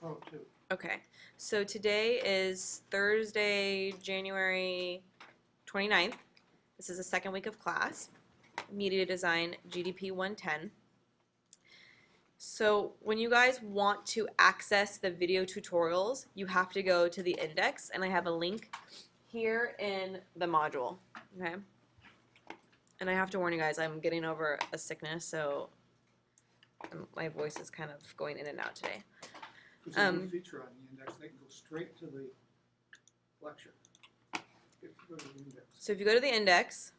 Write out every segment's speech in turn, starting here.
Oh, two. Okay, so today is Thursday, January 29th. This is the second week of class, Media Design GDP 110. So when you guys want to access the video tutorials, you have to go to the index, and I have a link here in the module, okay? And I have to warn you guys, I'm getting over a sickness, so my voice is kind of going in and out today. There's a new feature on the index. They can go straight to the lecture. If you go to the index. So if you go to the index,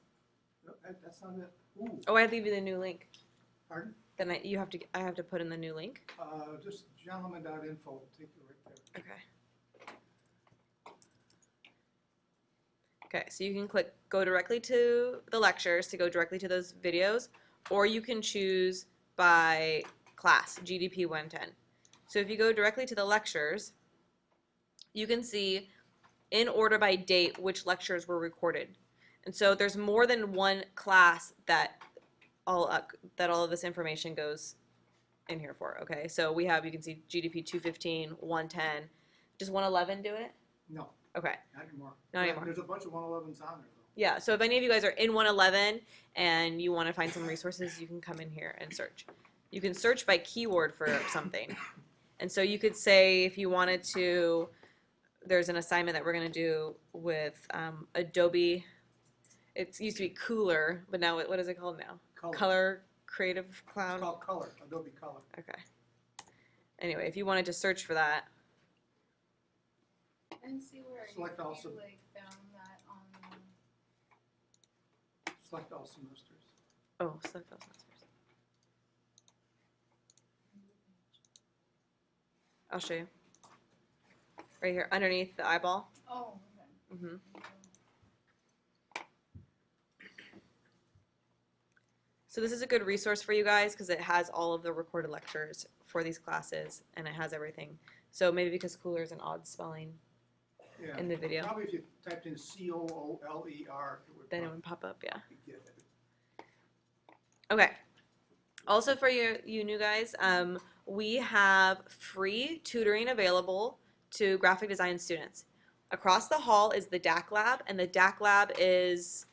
No, that's not it. Ooh, oh, I have to give you the new link. pardon? Then I have to put in the new link. Just gentleman.info will take you right there. Okay. Okay, so you can go directly to the lectures to go directly to those videos, or you can choose by class, GDP 110. So if you go directly to the lectures, you can see in order by date which lectures were recorded. And so there's more than one class that all of this information goes in here for, okay? So you can see GDP 215, 110. Does 111 do it? No, Okay. not anymore. Not anymore. There's a bunch of 111s on there, though. Yeah, so if any of you guys are in 111 and you want to find some resources, you can come in here and search. You can search by keyword for something. And so you could say if you wanted to, there's an assignment that we're going to do with Adobe. It used to be Cooler, but now what is it called now? Color Creative Cloud? It's called Color, Adobe Color. Okay. Anyway, if you wanted to search for that. And see where Select you all found that on. Select all semesters. Oh, select all semesters. I'll show you. Right here, underneath the eyeball. Oh, okay. Mm-hmm. So this is a good resource for you guys because it has all of the recorded lectures for these classes, and it has everything. So maybe because Cooler is an odd spelling in the video. Probably if you typed in C-O-O-L-E-R, Then it would pop up, yeah. get it. Okay. Also for you new guys, we have free tutoring available to graphic design students. Across the hall is the DAC lab, and the DAC lab is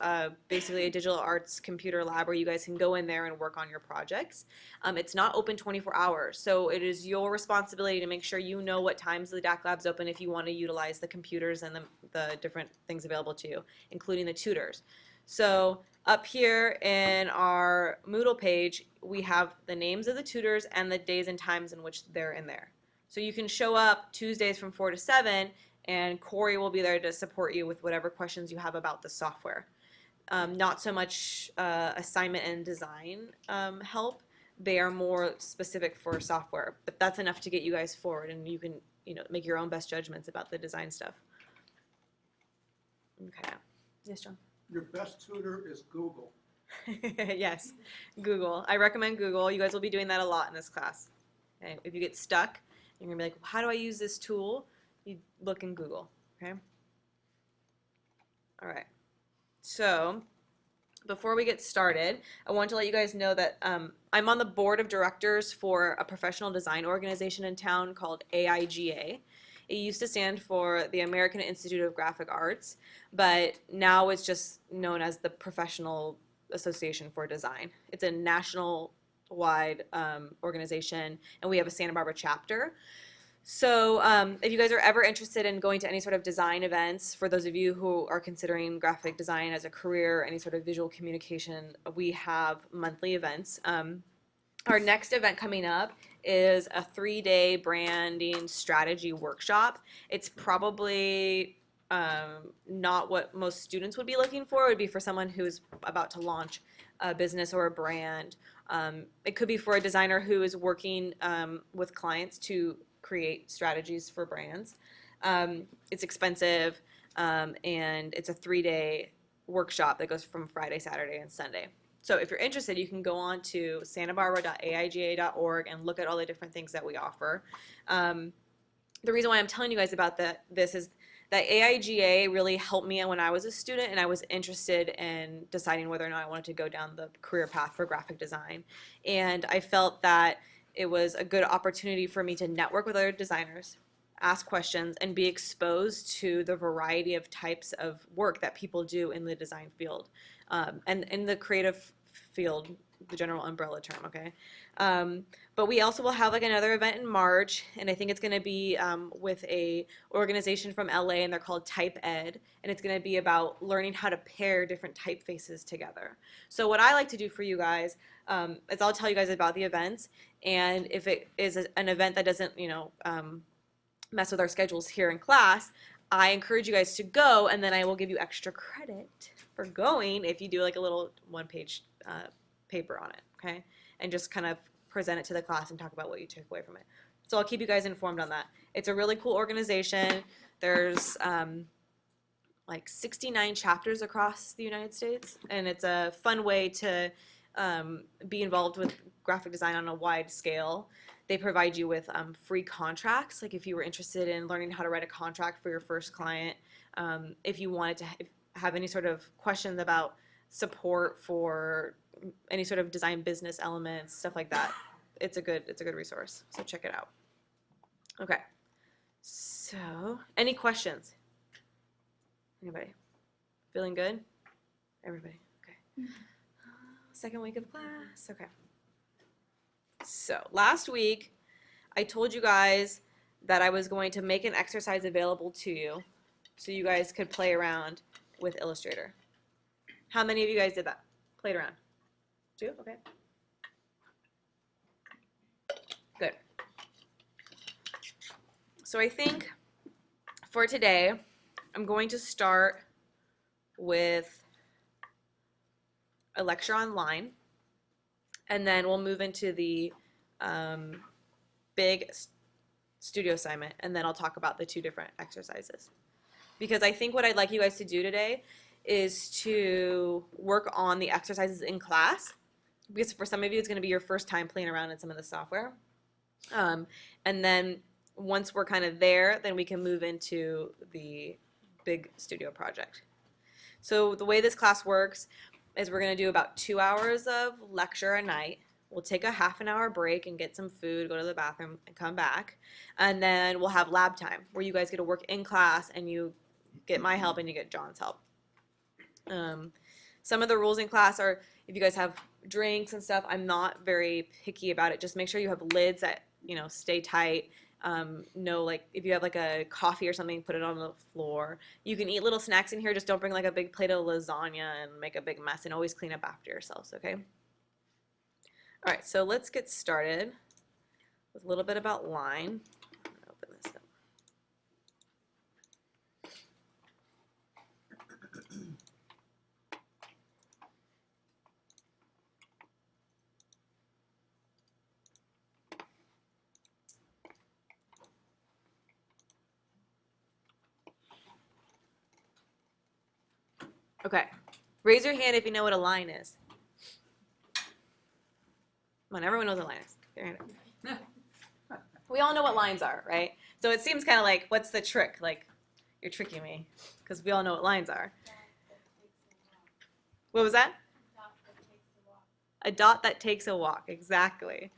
basically a digital arts computer lab where you guys can go in there and work on your projects. It's not open 24 hours, so it is your responsibility to make sure you know what times the DAC lab's open if you want to utilize the computers and the different things available to you, including the tutors. So up here in our Moodle page, we have the names of the tutors and the days and times in which they're in there. So you can show up Tuesdays from 4 to 7, and Corey will be there to support you with whatever questions you have about the software. Not so much assignment and design help. They are more specific for software, but that's enough to get you guys forward, and you can make your own best judgments about the design stuff. Okay. Yes, John? Your best tutor is Google. Yes, Google. I recommend Google. You guys will be doing that a lot in this class. Okay? If you get stuck, you're going to be like, how do I use this tool? You look in Google, okay? All right. So before we get started, I want to let you guys know that I'm on the board of directors for a professional design organization in town called AIGA. It used to stand for the American Institute of Graphic Arts, but now it's just known as the Professional Association for Design. It's a national-wide organization, and we have a Santa Barbara chapter. So if you guys are ever interested in going to any sort of design events, for those of you who are considering graphic design as a career, any sort of visual communication, we have monthly events. Our next event coming up is a 3-day branding strategy workshop. It's probably not what most students would be looking for. It would be for someone who's about to launch a business or a brand. It could be for a designer who is working with clients to create strategies for brands. It's expensive, and it's a 3-day workshop that goes from Friday, Saturday, and Sunday. So if you're interested, you can go on to santabarbara.aiga.org and look at all the different things that we offer. The reason why I'm telling you guys about this is that AIGA really helped me when I was a student and I was interested in deciding whether or not I wanted to go down the career path for graphic design. And I felt that it was a good opportunity for me to network with other designers, ask questions, and be exposed to the variety of types of work that people do in the design field, and in the creative field, the general umbrella term, okay? But we also will have like another event in March, and I think it's going to be with a organization from LA, and they're called Type Ed, and it's going to be about learning how to pair different typefaces together. So what I like to do for you guys is I'll tell you guys about the events, and if it is an event that doesn't, mess with our schedules here in class, I encourage you guys to go, and then I will give you extra credit for going if you do like a little one-page paper on it, okay? And just kind of present it to the class and talk about what you took away from it. So I'll keep you guys informed on that. It's a really cool organization. There's like 69 chapters across the United States, and it's a fun way to be involved with graphic design on a wide scale. They provide you with free contracts, like if you were interested in learning how to write a contract for your first client, if you wanted to have any sort of questions about support for any sort of design business elements, stuff like that. It's a good resource. So check it out. Okay. So, any questions? Anybody? Feeling good? Everybody. Okay. Second week of class. Okay. So, last week I told you guys that I was going to make an exercise available to you so you guys could play around with Illustrator. How many of you guys did that? Played around? 2? Okay. Good. So I think for today, I'm going to start with a lecture online, and then we'll move into the big studio assignment, and then I'll talk about the 2 different exercises. Because I think what I'd like you guys to do today is to work on the exercises in class, because for some of you it's going to be your first time playing around in some of the software. And then once we're kind of there, then we can move into the big studio project. So the way this class works is we're going to do about 2 hours of lecture a night. We'll take a half an hour break and get some food, go to the bathroom, and come back. And then we'll have lab time where you guys get to work in class, and you get my help and you get John's help. Some of the rules in class are if you guys have drinks and stuff, I'm not very picky about it. Just make sure you have lids that, stay tight. No, like if you have like a coffee or something, put it on the floor. You can eat little snacks in here. Just don't bring like a big plate of lasagna and make a big mess, and always clean up after yourselves, okay? All right, so let's get started with a little bit about line. Open this up. Okay, raise your hand if you know what a line is. Come on, everyone knows what a line is. Get your hand up. We all know what lines are, right? So it seems kind of like, what's the trick? Like, you're tricking me, because we all know what lines are. What was that? A dot that takes a walk, exactly.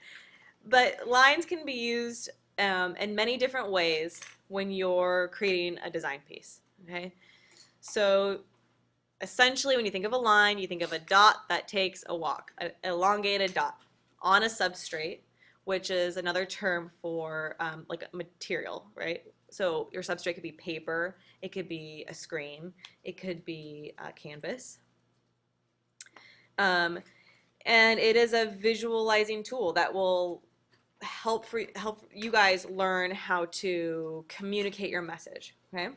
But lines can be used in many different ways when you're creating a design piece, okay? So essentially, when you think of a line, you think of a dot that takes a walk, an elongated dot on a substrate, which is another term for like a material, right? So your substrate could be paper, it could be a screen, it could be a canvas. And it is a visualizing tool that will help you guys learn how to communicate your message, okay?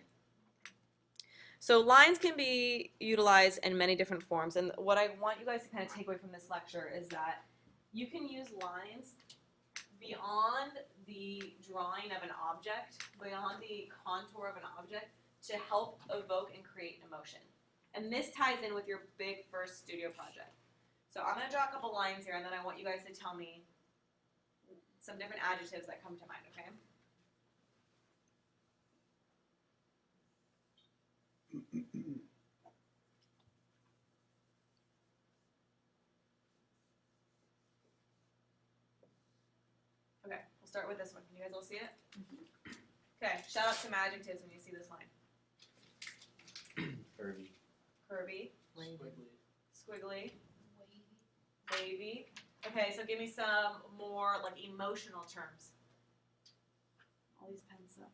So lines can be utilized in many different forms, and what I want you guys to kind of take away from this lecture is that you can use lines beyond the drawing of an object, beyond the contour of an object, to help evoke and create emotion. And this ties in with your big first studio project. So I'm going to draw a couple lines here, and then I want you guys to tell me some different adjectives that come to mind, okay? We'll start with this one. Can you guys all see it? Okay, shout out some adjectives when you see this line. Curvy. Curvy, Squiggly. squiggly, Wavy. wavy. Okay, so give me some more like emotional terms. All these pens suck.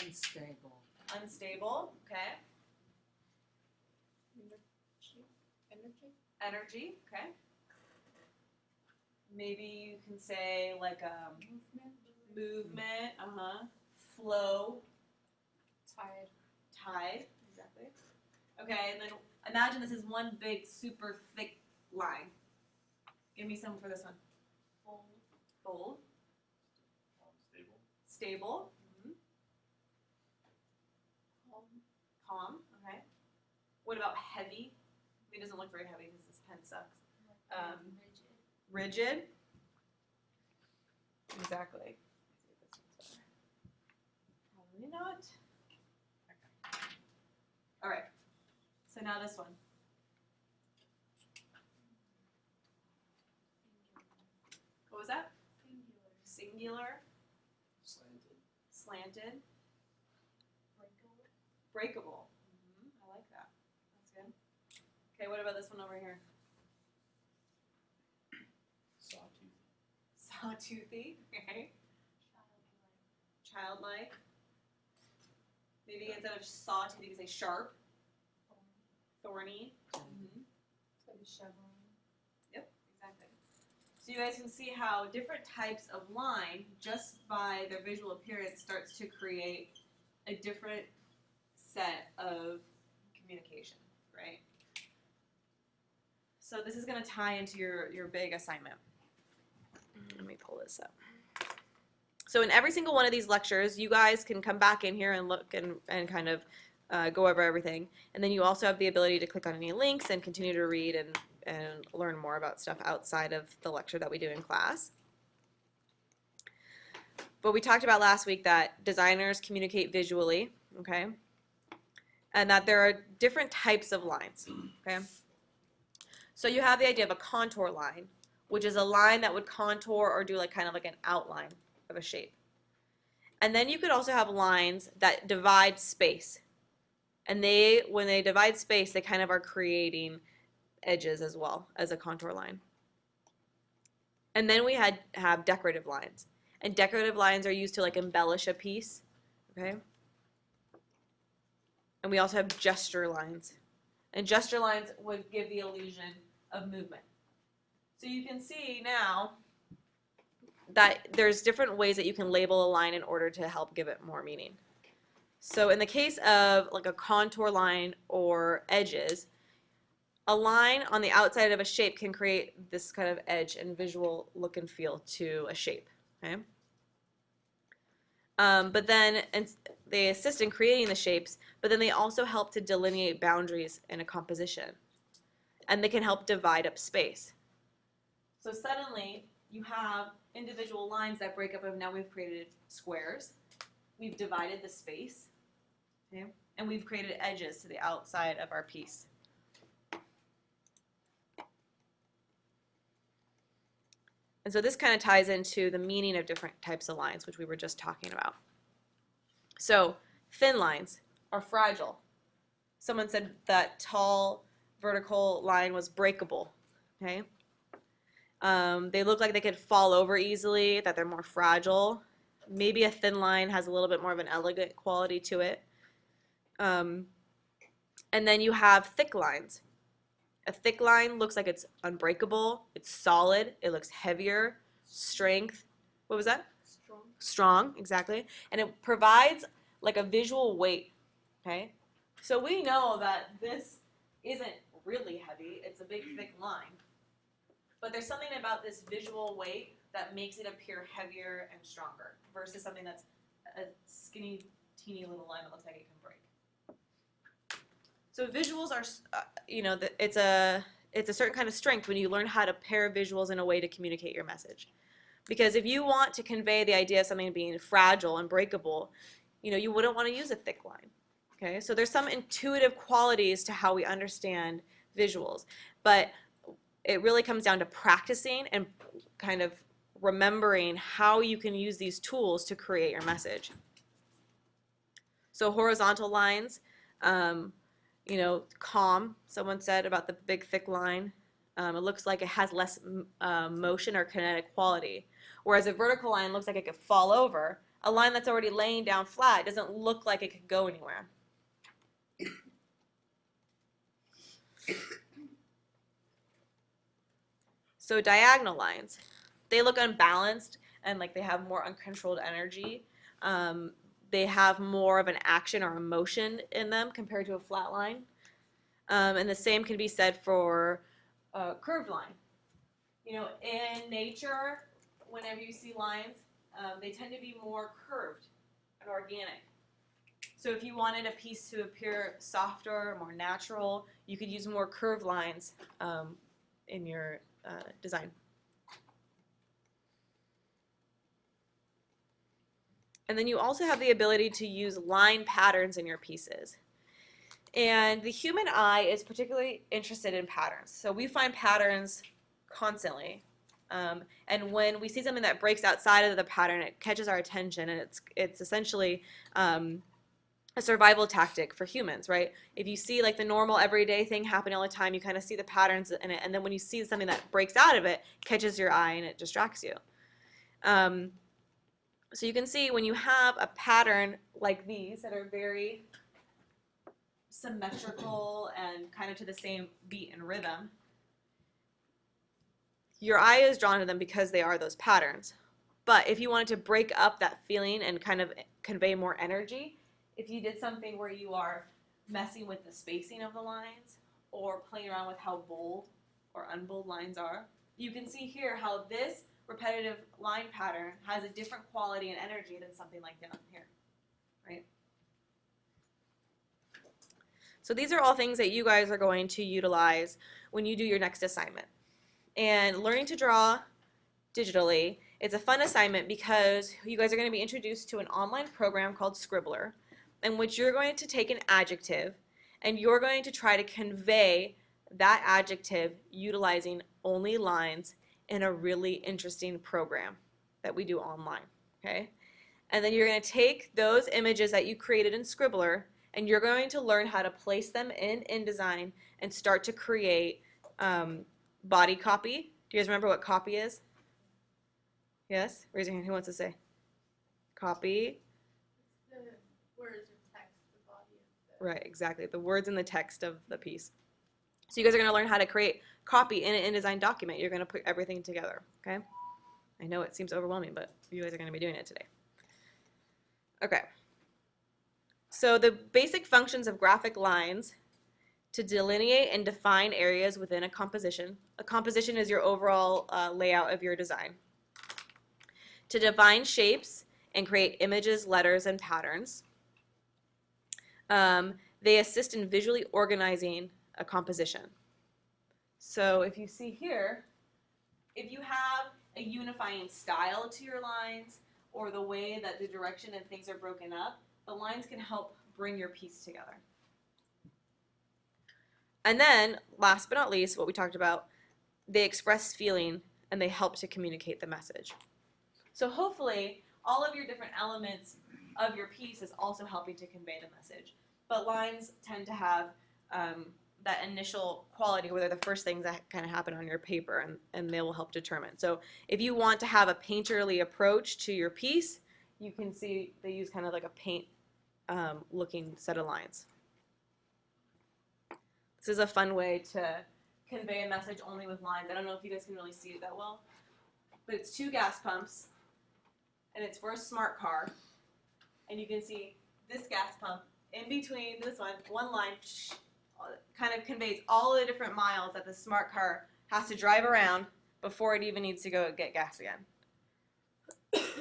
Unstable. Unstable, okay. Energy. Energy, okay. Maybe you can say like Movement. movement, flow, Tide. tide, exactly. Okay, and then imagine this is one big, super thick line. Give me some for this one. Bold. Bold, Stable. stable, Calm. calm, okay. What about heavy? It doesn't look very heavy because this pen sucks. Rigid. Rigid. Exactly. Probably not. All right. So now this one. What was that? Singular. Singular, Slanted. slanted, Breakable. breakable. I like that. That's good. Okay, what about this one over here? Sawtooth. Sawtoothy. Okay. Childlike. Childlike. Maybe instead of sawtooth, you can say sharp, Thorny. thorny. Like a chevron. Yep, exactly. So you guys can see how different types of line, just by their visual appearance, starts to create a different set of communication, right? So this is going to tie into your big assignment. Let me pull this up. So in every single one of these lectures, you guys can come back in here and look and kind of go over everything. And then you also have the ability to click on any links and continue to read and learn more about stuff outside of the lecture that we do in class. But we talked about last week that designers communicate visually, okay? And that there are different types of lines, okay? So you have the idea of a contour line, which is a line that would contour or do like kind of like an outline of a shape. And then you could also have lines that divide space. And when they divide space, they kind of are creating edges as well as a contour line. And then we have decorative lines. And decorative lines are used to like embellish a piece, okay? And we also have gesture lines. And gesture lines would give the illusion of movement. So you can see now that there's different ways that you can label a line in order to help give it more meaning. So in the case of like a contour line or edges, a line on the outside of a shape can create this kind of edge and visual look and feel to a shape, okay? But then they assist in creating the shapes, but then they also help to delineate boundaries in a composition. And they can help divide up space. So suddenly you have individual lines that break up, and now we've created squares. We've divided the space, okay? And we've created edges to the outside of our piece. And so this kind of ties into the meaning of different types of lines, which we were just talking about. So thin lines are fragile. Someone said that tall vertical line was breakable, okay? They look like they could fall over easily, that they're more fragile. Maybe a thin line has a little bit more of an elegant quality to it. And then you have thick lines. A thick line looks like it's unbreakable, it's solid, it looks heavier, strength. What was that? Strong. Strong, exactly. And it provides like a visual weight, okay? So we know that this isn't really heavy, it's a big thick line. But there's something about this visual weight that makes it appear heavier and stronger versus something that's a skinny, teeny little line that looks like it can break. So visuals are, it's a certain kind of strength when you learn how to pair visuals in a way to communicate your message. Because if you want to convey the idea of something being fragile and breakable, you wouldn't want to use a thick line. Okay, so there's some intuitive qualities to how we understand visuals, but it really comes down to practicing and kind of remembering how you can use these tools to create your message. So horizontal lines, you know, calm, someone said about the big thick line. It looks like it has less motion or kinetic quality. Whereas a vertical line looks like it could fall over. A line that's already laying down flat doesn't look like it could go anywhere. So diagonal lines, they look unbalanced and like they have more uncontrolled energy. They have more of an action or emotion in them compared to a flat line. And the same can be said for a curved line. You know, in nature, whenever you see lines, they tend to be more curved and organic. So if you wanted a piece to appear softer, more natural, you could use more curved lines in your design. And then you also have the ability to use line patterns in your pieces. And the human eye is particularly interested in patterns. So we find patterns constantly. And when we see something that breaks outside of the pattern, it catches our attention, and it's essentially a survival tactic for humans, right? If you see like the normal everyday thing happening all the time, you kind of see the patterns in it, and then when you see something that breaks out of it, it catches your eye and it distracts you. So you can see when you have a pattern like these that are very symmetrical and kind of to the same beat and rhythm, your eye is drawn to them because they are those patterns. But if you wanted to break up that feeling and kind of convey more energy, if you did something where you are messing with the spacing of the lines or playing around with how bold or unbold lines are, you can see here how this repetitive line pattern has a different quality and energy than something like down here, right? So these are all things that you guys are going to utilize when you do your next assignment. And learning to draw digitally, it's a fun assignment because you guys are going to be introduced to an online program called Scribbler, in which you're going to take an adjective and you're going to try to convey that adjective utilizing only lines in a really interesting program that we do online, okay? And then you're going to take those images that you created in Scribbler and you're going to learn how to place them in InDesign and start to create body copy. Do you guys remember what copy is? Yes? Raise your hand. Who wants to say? Copy. The words and text, the body of the. Right, exactly. The words and the text of the piece. So you guys are going to learn how to create copy in an InDesign document. You're going to put everything together, okay? I know it seems overwhelming, but you guys are going to be doing it today. Okay. So the basic functions of graphic lines to delineate and define areas within a composition. A composition is your overall layout of your design. To define shapes and create images, letters, and patterns. They assist in visually organizing a composition. So if you see here, if you have a unifying style to your lines or the way that the direction and things are broken up, the lines can help bring your piece together. And then, last but not least, what we talked about, they express feeling and they help to communicate the message. So hopefully, all of your different elements of your piece is also helping to convey the message. But lines tend to have that initial quality where they're the first things that kind of happen on your paper, and they will help determine. So if you want to have a painterly approach to your piece, you can see they use kind of like a paint looking set of lines. This is a fun way to convey a message only with lines. I don't know if you guys can really see it that well, but it's 2 gas pumps, and it's for a smart car. And you can see this gas pump in between this one line kind of conveys all the different miles that the smart car has to drive around before it even needs to go get gas again.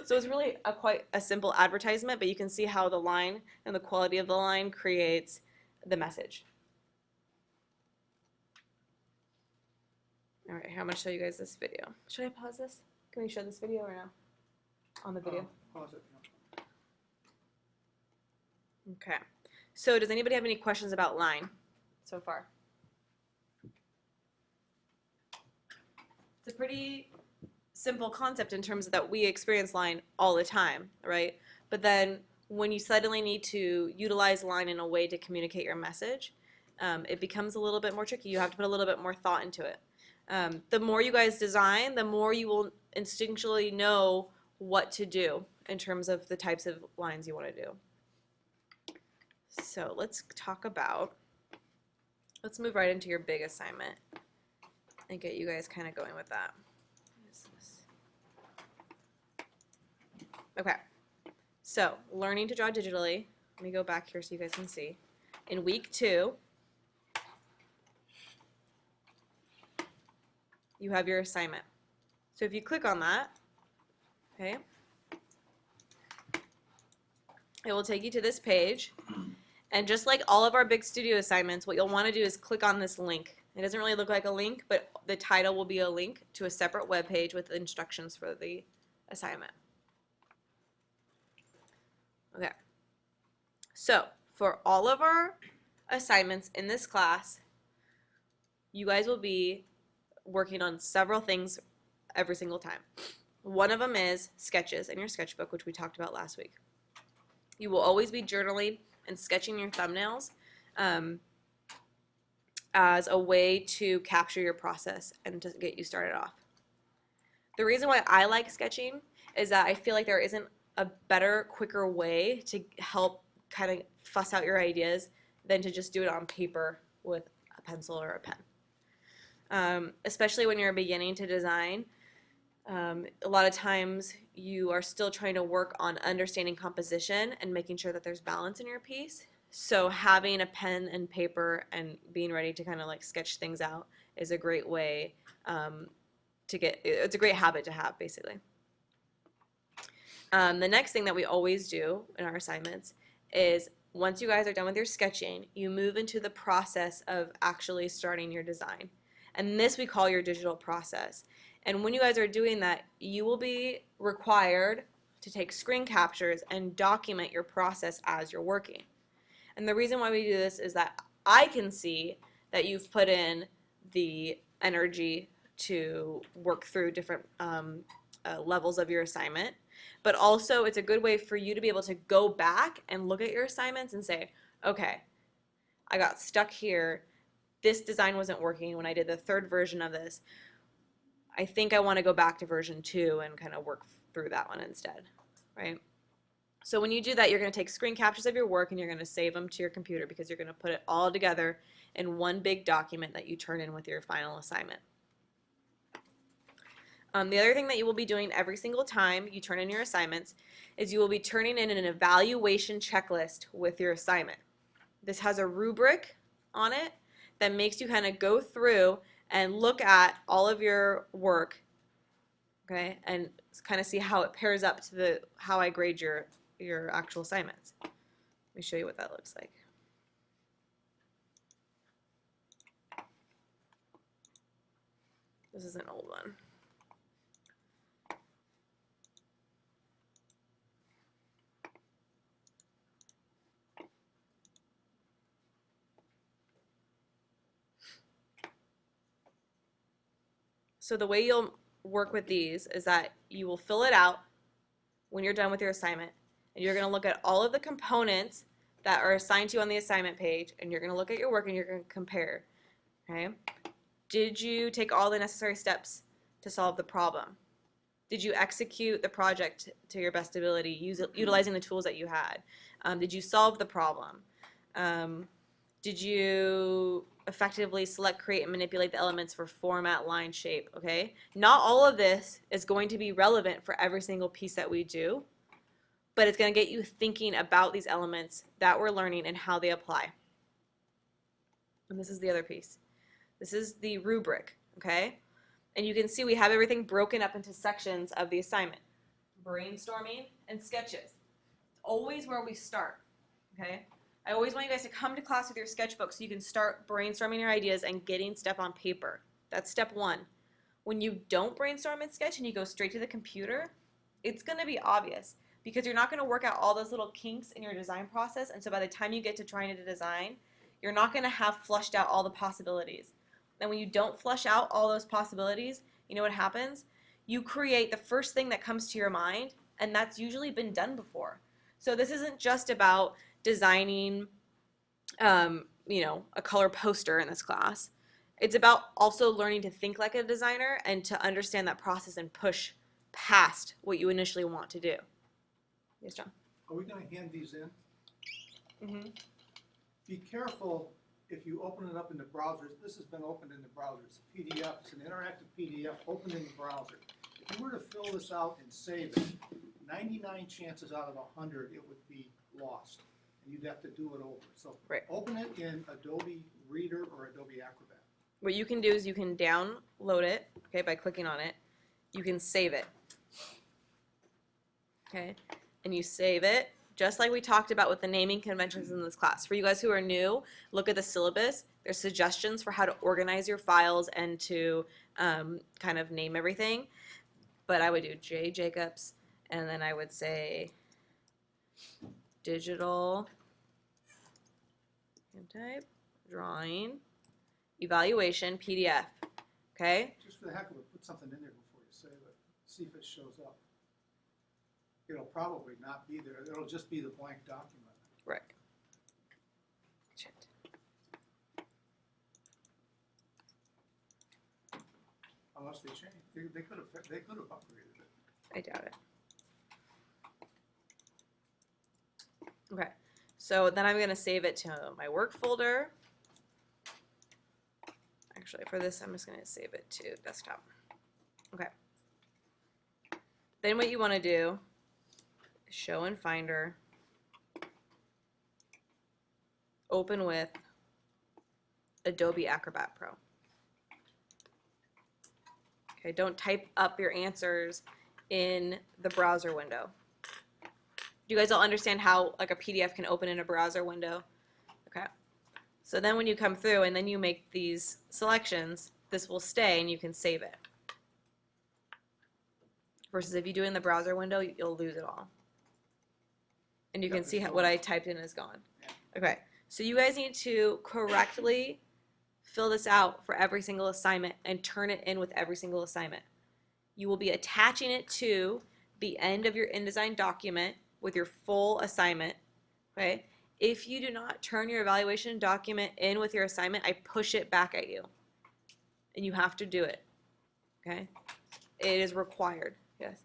So it's really quite a simple advertisement, but you can see how the line and the quality of the line creates the message. All right, here, I'm going to show you guys this video. Should I pause this? Can we show this video or no? On the video? Pause it. Yeah. Okay. So does anybody have any questions about line so far? It's a pretty simple concept in terms of that we experience line all the time, right? But then when you suddenly need to utilize line in a way to communicate your message, it becomes a little bit more tricky. You have to put a little bit more thought into it. The more you guys design, the more you will instinctually know what to do in terms of the types of lines you want to do. So let's move right into your big assignment and get you guys kind of going with that. Okay, so learning to draw digitally. Let me go back here so you guys can see. In week 2, you have your assignment. So if you click on that, okay, it will take you to this page. And just like all of our big studio assignments, what you'll want to do is click on this link. It doesn't really look like a link, but the title will be a link to a separate web page with instructions for the assignment. Okay. So for all of our assignments in this class, you guys will be working on several things every single time. One of them is sketches in your sketchbook, which we talked about last week. You will always be journaling and sketching your thumbnails as a way to capture your process and to get you started off. The reason why I like sketching is that I feel like there isn't a better, quicker way to help kind of fuss out your ideas than to just do it on paper with a pencil or a pen. Especially when you're beginning to design, a lot of times you are still trying to work on understanding composition and making sure that there's balance in your piece. So having a pen and paper and being ready to kind of like sketch things out is a great way it's a great habit to have, basically. The next thing that we always do in our assignments is once you guys are done with your sketching, you move into the process of actually starting your design. And this we call your digital process. And when you guys are doing that, you will be required to take screen captures and document your process as you're working. And the reason why we do this is that I can see that you've put in the energy to work through different levels of your assignment. But also it's a good way for you to be able to go back and look at your assignments and say, okay, I got stuck here. This design wasn't working when I did the 3rd version of this. I think I want to go back to version 2 and kind of work through that one instead, right? So when you do that, you're going to take screen captures of your work and you're going to save them to your computer because you're going to put it all together in one big document that you turn in with your final assignment. The other thing that you will be doing every single time you turn in your assignments is you will be turning in an evaluation checklist with your assignment. This has a rubric on it that makes you kind of go through and look at all of your work, okay, and kind of see how it pairs up to how I grade your actual assignments. Let me show you what that looks like. This is an old one. So the way you'll work with these is that you will fill it out when you're done with your assignment, and you're going to look at all of the components that are assigned to you on the assignment page, and you're going to look at your work and you're going to compare. Okay? Did you take all the necessary steps to solve the problem? Did you execute the project to your best ability, utilizing the tools that you had? Did you solve the problem? Did you effectively select, create, and manipulate the elements for format, line, shape, okay? Not all of this is going to be relevant for every single piece that we do, but it's going to get you thinking about these elements that we're learning and how they apply. And this is the other piece. This is the rubric, okay? And you can see we have everything broken up into sections of the assignment. Brainstorming and sketches. It's always where we start, okay? I always want you guys to come to class with your sketchbook so you can start brainstorming your ideas and getting stuff on paper. That's step 1. When you don't brainstorm and sketch and you go straight to the computer, it's going to be obvious because you're not going to work out all those little kinks in your design process, and so by the time you get to trying to design, you're not going to have flushed out all the possibilities. And when you don't flush out all those possibilities, you know what happens? you create the first thing that comes to your mind, and that's usually been done before. So this isn't just about designing, a color poster in this class. It's about also learning to think like a designer and to understand that process and push past what you initially want to do. Yes, John? Are we gonna hand these in? Mm-hmm. Be careful if you open it up in the browsers. This has been opened in the browser. It's a PDF, it's an interactive PDF opened in the browser. If you were to fill this out and save it, 99 chances out of 100 it would be lost. And you'd have to do it over. So Right. open it in Adobe Reader or Adobe Acrobat. What you can do is you can download it, okay, by clicking on it. You can save it. Okay, and you save it just like we talked about with the naming conventions in this class. For you guys who are new, look at the syllabus. There's suggestions for how to organize your files and to kind of name everything. But I would do J. Jacobs, and then I would say digital type drawing evaluation PDF. Okay. Just for the heck of it, put something in there before you save it. See if it shows up. It'll probably not be there. It'll just be the blank document. Right. Shit. Unless they change. They could have upgraded it. I doubt it. Okay, so then I'm gonna save it to my work folder. Actually, for this, I'm just gonna save it to desktop. Okay. Then what you wanna do is show in Finder, open with Adobe Acrobat Pro. Okay, don't type up your answers in the browser window. Do you guys all understand how like a PDF can open in a browser window? Okay. So then when you come through and then you make these selections, this will stay and you can save it. Versus if you do it in the browser window, you'll lose it all. And you Yeah, can see it's what gone. I typed in is gone. Yeah. Okay. So you guys need to correctly fill this out for every single assignment and turn it in with every single assignment. You will be attaching it to the end of your InDesign document with your full assignment, okay? If you do not turn your evaluation document in with your assignment, I push it back at you. And you have to do it, okay? It is required, yes.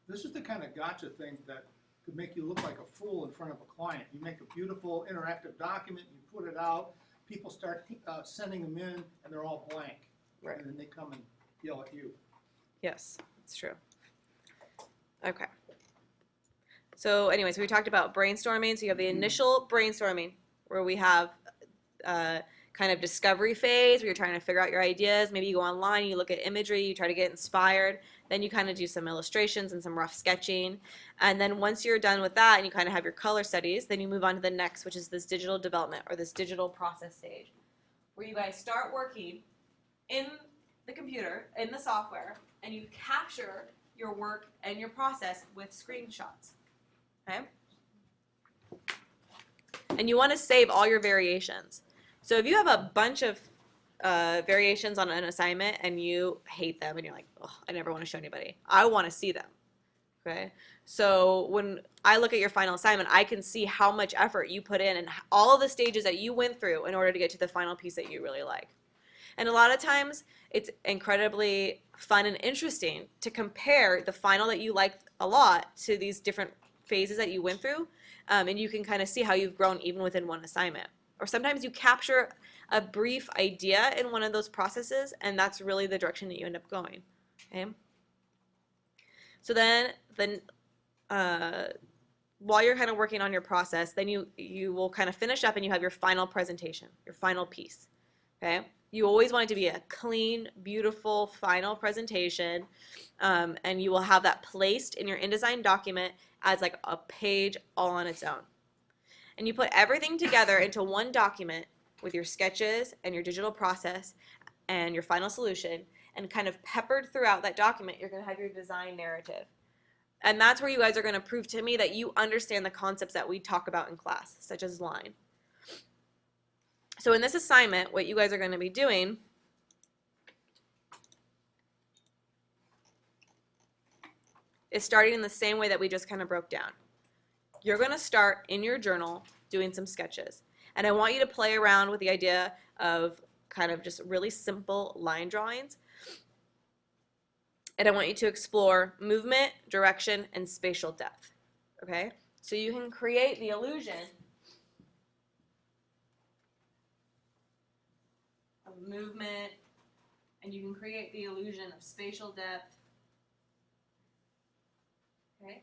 This is the kind of gotcha thing that could make you look like a fool in front of a client. You make a beautiful interactive document, you put it out, people start sending them in, and they're all blank. Right. And then they come and yell at you. Yes, it's true. Okay. So anyways, we talked about brainstorming. So you have the initial brainstorming where we have kind of discovery phase where you're trying to figure out your ideas. Maybe you go online, you look at imagery, you try to get inspired. Then you kind of do some illustrations and some rough sketching. And then once you're done with that and you kind of have your color studies, then you move on to the next, which is this digital development or this digital process stage where you guys start working in the computer, in the software, and you capture your work and your process with screenshots. Okay? And you want to save all your variations. So if you have a bunch of variations on an assignment and you hate them and you're like, oh, I never want to show anybody, I want to see them. Okay? So when I look at your final assignment, I can see how much effort you put in and all of the stages that you went through in order to get to the final piece that you really like. And a lot of times it's incredibly fun and interesting to compare the final that you like a lot to these different phases that you went through, and you can kind of see how you've grown even within one assignment. Or sometimes you capture a brief idea in one of those processes, and that's really the direction that you end up going. Okay. So then while you're kind of working on your process, then you will kind of finish up and you have your final presentation, your final piece. Okay. You always want it to be a clean, beautiful final presentation, and you will have that placed in your InDesign document as like a page all on its own. And you put everything together into one document with your sketches and your digital process and your final solution, and kind of peppered throughout that document, you're going to have your design narrative. And that's where you guys are going to prove to me that you understand the concepts that we talk about in class, such as line. So in this assignment, what you guys are going to be doing is starting in the same way that we just kind of broke down. You're going to start in your journal doing some sketches. And I want you to play around with the idea of kind of just really simple line drawings. And I want you to explore movement, direction, and spatial depth. Okay? So you can create the illusion of movement, and you can create the illusion of spatial depth. Okay?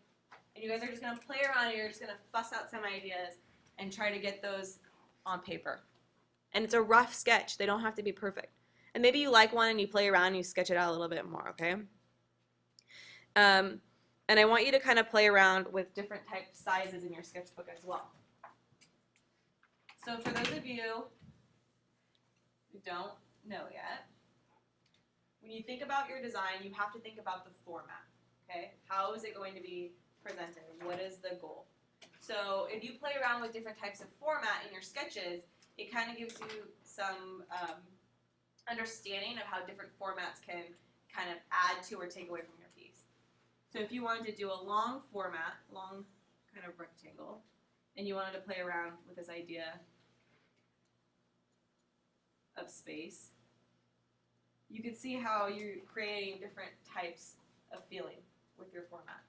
And you guys are just going to play around and you're just going to fuss out some ideas and try to get those on paper. And it's a rough sketch. They don't have to be perfect. And maybe you like one and you play around and you sketch it out a little bit more, okay? And I want you to kind of play around with different type sizes in your sketchbook as well. So for those of you who don't know yet, when you think about your design, you have to think about the format, okay? How is it going to be presented? What is the goal? So if you play around with different types of format in your sketches, it kind of gives you some understanding of how different formats can kind of add to or take away from your piece. So if you wanted to do a long format, long kind of rectangle, and you wanted to play around with this idea of space, you could see how you're creating different types of feeling with your format.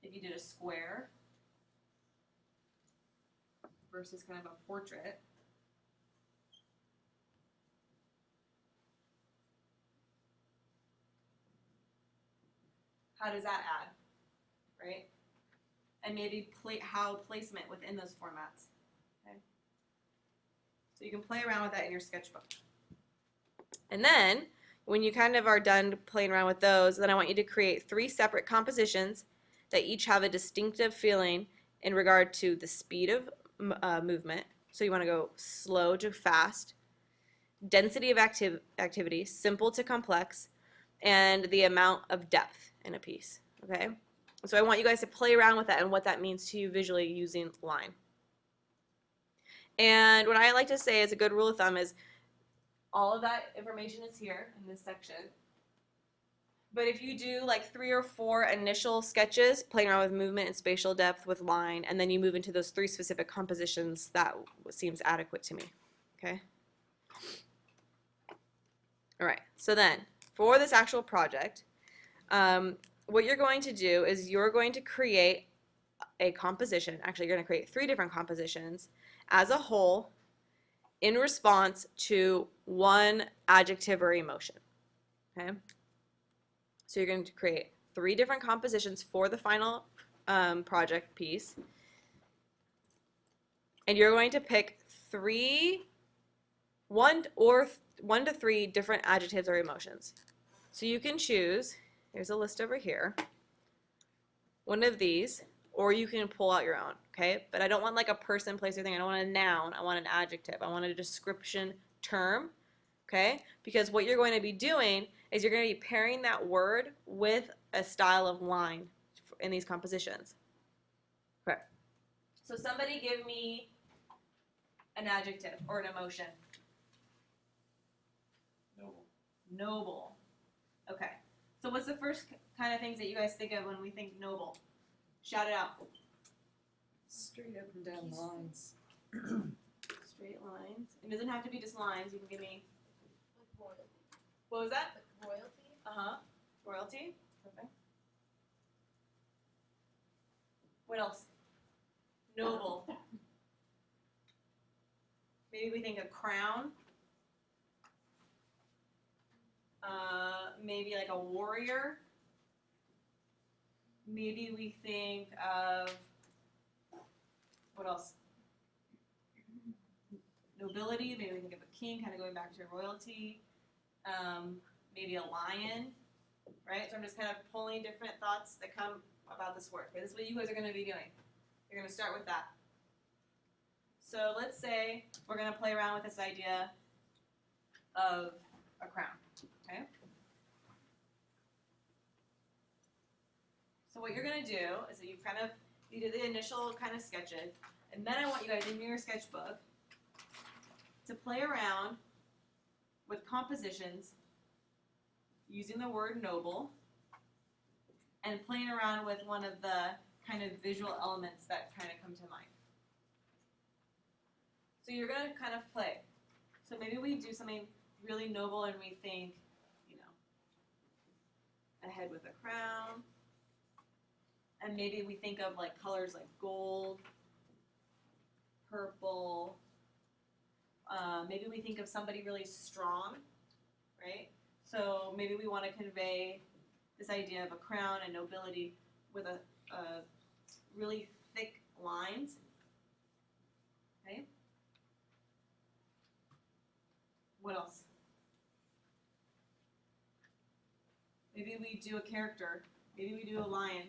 If you did a square versus kind of a portrait, how does that add, right? And maybe how placement within those formats, okay? So you can play around with that in your sketchbook. And then, when you kind of are done playing around with those, then I want you to create 3 separate compositions that each have a distinctive feeling in regard to the speed of movement. So you want to go slow to fast, density of activity, simple to complex, and the amount of depth in a piece, okay? So I want you guys to play around with that and what that means to you visually using line. And what I like to say as a good rule of thumb is all of that information is here in this section. But if you do like 3 or 4 initial sketches, playing around with movement and spatial depth with line, and then you move into those 3 specific compositions, that seems adequate to me, okay? All right, so then for this actual project, what you're going to do is you're going to create a composition. Actually, you're going to create 3 different compositions as a whole in response to one adjective or emotion, okay? So you're going to create 3 different compositions for the final project piece. And you're going to pick 1 to 3 different adjectives or emotions. So you can choose, here's a list over here, one of these, or you can pull out your own, okay? But I don't want like a person, place, or thing. I don't want a noun. I want an adjective. I want a description term, okay? Because what you're going to be doing is you're going to be pairing that word with a style of line in these compositions. Okay. So somebody give me an adjective or an emotion. Noble. Noble. Okay. So what's the first kind of things that you guys think of when we think noble? Shout it out. Straight up and down lines. Straight lines. It doesn't have to be just lines. You can give me. Like royalty. What was that? Like royalty. Uh-huh. Royalty. Okay. What else? Noble. Maybe we think of crown. Maybe like a warrior. Maybe we think of, what else? Nobility. Maybe we think of a king, kind of going back to royalty. Maybe a lion, right? So I'm just kind of pulling different thoughts that come about this word. Okay, this is what you guys are going to be doing. You're going to start with that. So let's say we're going to play around with this idea of a crown, okay? So what you're going to do is that you did the initial kind of sketches, and then I want you guys in your sketchbook to play around with compositions using the word noble and playing around with one of the kind of visual elements that kind of come to mind. So you're gonna kind of play. So maybe we do something really noble and we think, you know, a head with a crown. And maybe we think of like colors like gold, purple. Maybe we think of somebody really strong, right? So maybe we want to convey this idea of a crown and nobility with a really thick lines, okay? What else? Maybe we do a character. Maybe we do a lion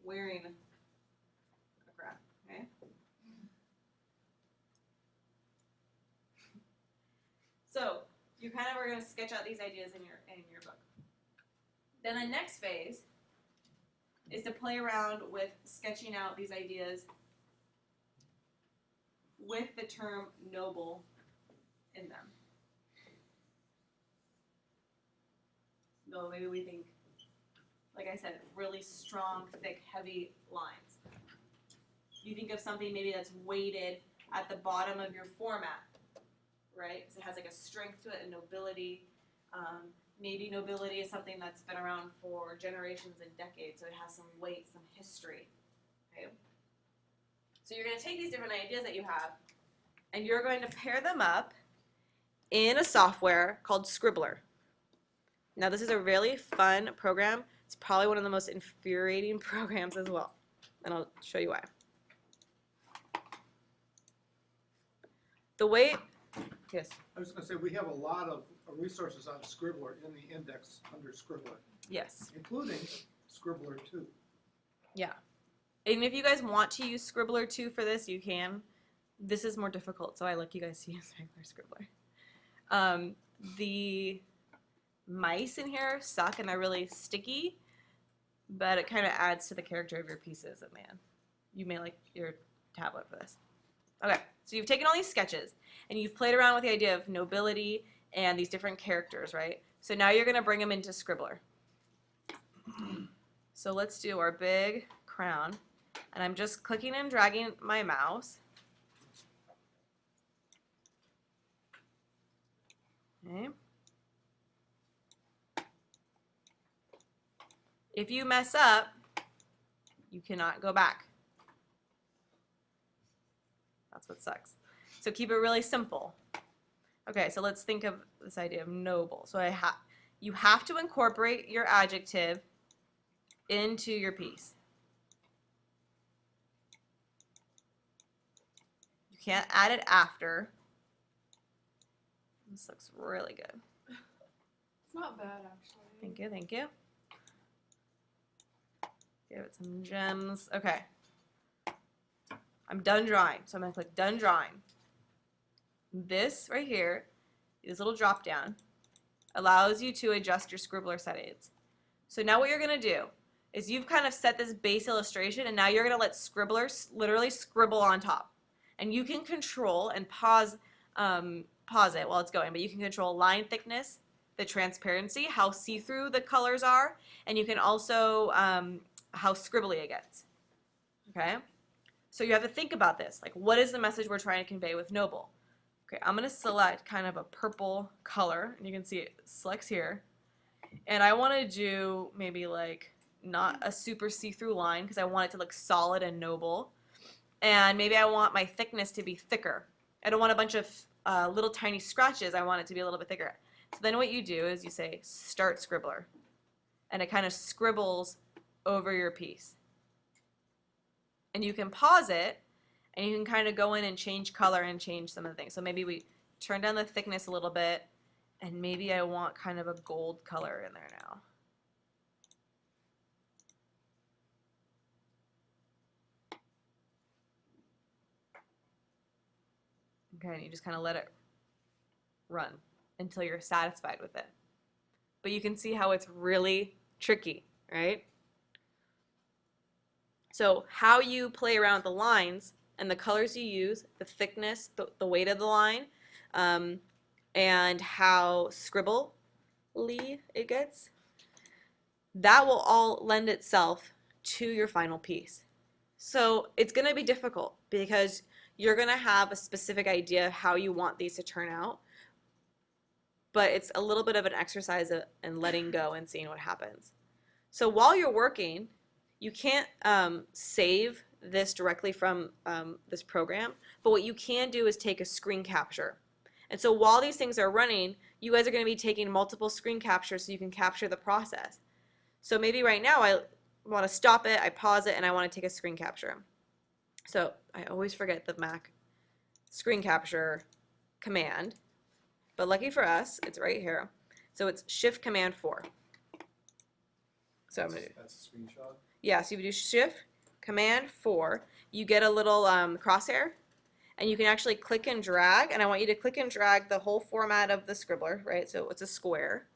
wearing a crown, okay? So you kind of are going to sketch out these ideas in your book. Then the next phase is to play around with sketching out these ideas with the term noble in them. So maybe we think, like I said, really strong, thick, heavy lines. You think of something maybe that's weighted at the bottom of your format, right? Because it has like a strength to it and nobility. Maybe nobility is something that's been around for generations and decades, so it has some weight, some history. Okay? So you're going to take these different ideas that you have, and you're going to pair them up in a software called Scribbler. Now, this is a really fun program. It's probably one of the most infuriating programs as well, and I'll show you why. The way, yes. I was gonna say, we have a lot of resources on Scribbler in the index under Scribbler, Yes. including Scribbler 2. Yeah. And if you guys want to use Scribbler 2 for this, you can. This is more difficult, so I like you guys to use regular Scribbler. The mice in here suck and they're really sticky, but it kind of adds to the character of your pieces. And man, you may like your tablet for this. Okay, so you've taken all these sketches and you've played around with the idea of nobility and these different characters, right? So now you're going to bring them into Scribbler. So let's do our big crown. And I'm just clicking and dragging my mouse. Okay. If you mess up, you cannot go back. That's what sucks. So keep it really simple. Okay, so let's think of this idea of noble. So you have to incorporate your adjective into your piece. You can't add it after. This looks really good. It's not bad, actually. Thank you, thank you. Give it some gems. Okay. I'm done drawing, so I'm going to click Done Drawing. This right here, this little drop down, allows you to adjust your Scribbler settings. So now what you're going to do is you've kind of set this base illustration, and now you're going to let Scribbler literally scribble on top. And you can control and pause it while it's going, but you can control line thickness, the transparency, how see-through the colors are, and you can also how scribbly it gets. Okay? So you have to think about this. Like, what is the message we're trying to convey with noble? Okay, I'm going to select kind of a purple color, and you can see it selects here. And I want to do maybe like not a super see-through line because I want it to look solid and noble. And maybe I want my thickness to be thicker. I don't want a bunch of little tiny scratches. I want it to be a little bit thicker. So then what you do is you say Start Scribbler. And it kind of scribbles over your piece. And you can pause it, and you can kind of go in and change color and change some of the things. So maybe we turn down the thickness a little bit, and maybe I want kind of a gold color in there now. Okay, and you just kind of let it run until you're satisfied with it. But you can see how it's really tricky, right? So how you play around with the lines and the colors you use, the thickness, the weight of the line, and how scribbly it gets that will all lend itself to your final piece. So it's going to be difficult because you're going to have a specific idea of how you want these to turn out, but it's a little bit of an exercise in letting go and seeing what happens. So while you're working, you can't save this directly from this program, but what you can do is take a screen capture. And so while these things are running, you guys are going to be taking multiple screen captures so you can capture the process. So maybe right now I want to stop it, I pause it, and I want to take a screen capture. So I always forget the Mac screen capture command, but lucky for us, it's right here. So it's Shift Command 4. So I'm gonna do, That's a screenshot. yeah, so if you do Shift Command 4, you get a little crosshair, and you can actually click and drag, and I want you to click and drag the whole format of the scribbler, right? So it's a square.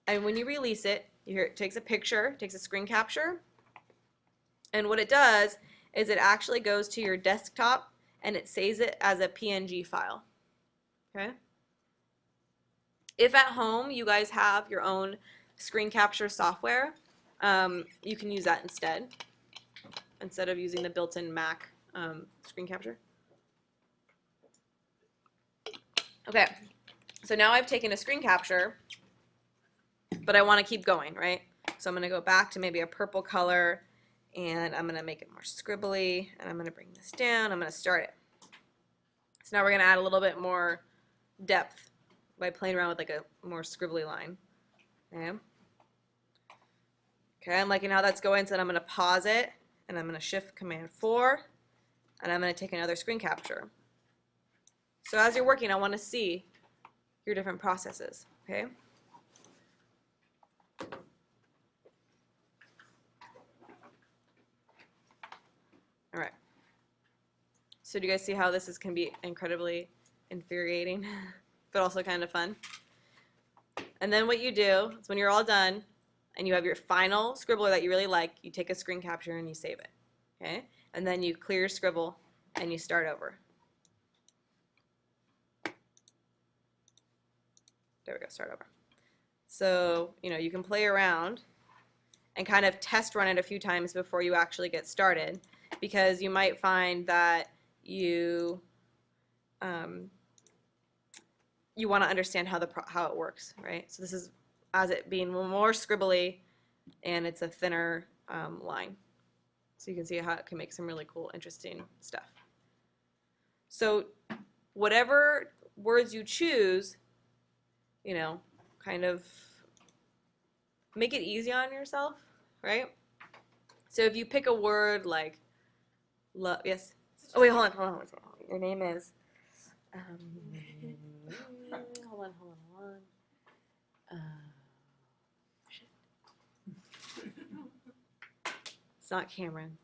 And when you release it, you hear it takes a picture, takes a screen capture, and what it does is it actually goes to your desktop and it saves it as a PNG file, okay? If at home you guys have your own screen capture software, you can use that instead of using the built-in Mac screen capture. Okay, so now I've taken a screen capture, but I want to keep going, right? So I'm going to go back to maybe a purple color, and I'm going to make it more scribbly, and I'm going to bring this down. I'm going to start it. So now we're going to add a little bit more depth by playing around with like a more scribbly line. Okay. Okay, I'm liking how that's going, so then I'm going to pause it, and I'm going to Shift Command 4, and I'm going to take another screen capture. So as you're working, I want to see your different processes, okay? All right. So do you guys see how this can be incredibly infuriating, but also kind of fun? And then what you do is when you're all done and you have your final scribbler that you really like, you take a screen capture and you save it, okay? And then you clear your scribble and you start over. There we go, start over. So, you can play around and kind of test run it a few times before you actually get started, because you might find that you want to understand how it works, right? So this is as it being more scribbly, and it's a thinner line. So you can see how it can make some really cool, interesting stuff. So whatever words you choose, kind of make it easy on yourself, right? So if you pick a word like love, yes. Oh wait, hold on. Your name is. Hold on. Shit. It's not Cameron.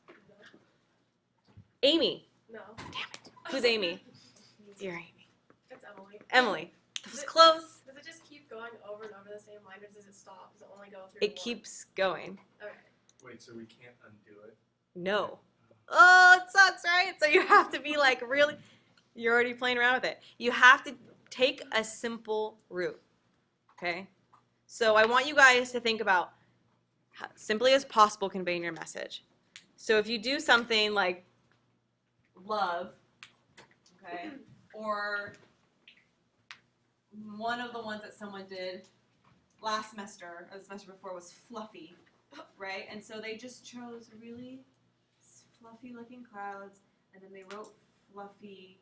Amy. No. Damn it. Who's Amy? You're Amy. It's Emily. Emily. That was close. Does it just keep going over and over the same line, or does it stop? Does it only go through? It keeps going. Okay. Wait, so we can't undo it? No. Oh, it sucks, right? So you have to be like really, you're already playing around with it. You have to take a simple route, okay? So I want you guys to think about how simply as possible conveying your message. So if you do something like love, okay, or one of the ones that someone did last semester or the semester before was fluffy, right? And so they just chose really fluffy looking clouds, and then they wrote fluffy